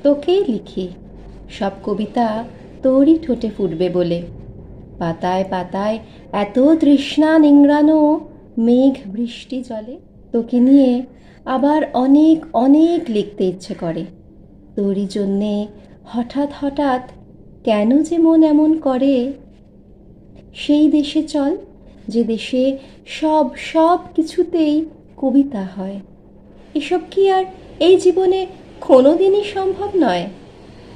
তোকেই লিখি, সব কবিতা তোরই ঠোঁটে ফুটবে বলে। পাতায় পাতায় এত তৃষ্ণা নিংড়ানো, মেঘ বৃষ্টি জলে। তোকে নিয়ে আবার অনেক অনেক লিখতে ইচ্ছে করে। তোরই জন্যে হঠাৎ হঠাৎ কেন যে মন এমন করে। সেই দেশে চল যে দেশে সব সব কিছুতেই কবিতা হয়। এসব কি আর এই জীবনে কোনো দিনই সম্ভব নয়?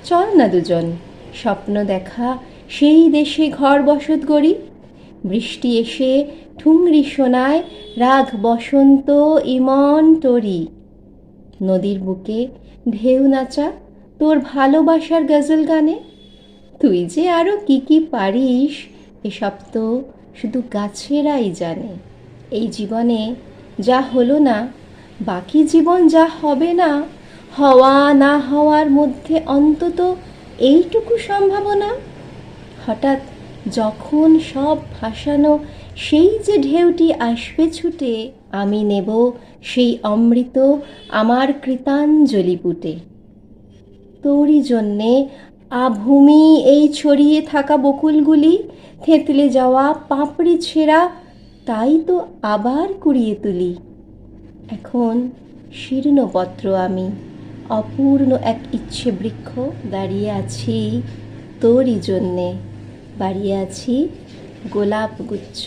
চল না দুজন স্বপ্ন দেখা সেই দেশে ঘর বসত গড়ি। বৃষ্টি এসে ঠুংরি শোনায় রাগ বসন্ত ইমন তরি। নদীর বুকে ঢেউ নাচা তোর ভালোবাসার গজল গানে। তুই যে আরো কি কি পারিস এসব তো শুধু গাছেরাই জানে। এই জীবনে যা হলো না, বাকি জীবন যা হবে না, হওয়া না হওয়ার মধ্যে অন্তত এইটুকু সম্ভাবনা। হঠাৎ যখন সব ভাসানো সেই যে ঢেউটি আসবে ছুটে, আমি নেব সেই অমৃত আমার কৃতাঞ্জলি পুটে। তোরই জন্যে আভূমি এই ছড়িয়ে থাকা বকুলগুলি, থেতলে যাওয়া পাপড়ি ছেঁড়া, তাই তো আবার কুড়িয়ে তুলি। এখন শীর্ণপত্র আমি, অপূর্ণ এক ইচ্ছে বৃক্ষ, দাঁড়িয়ে আছি তোরই জন্যে, বাড়িয়ে আছি গোলাপ গুচ্ছ।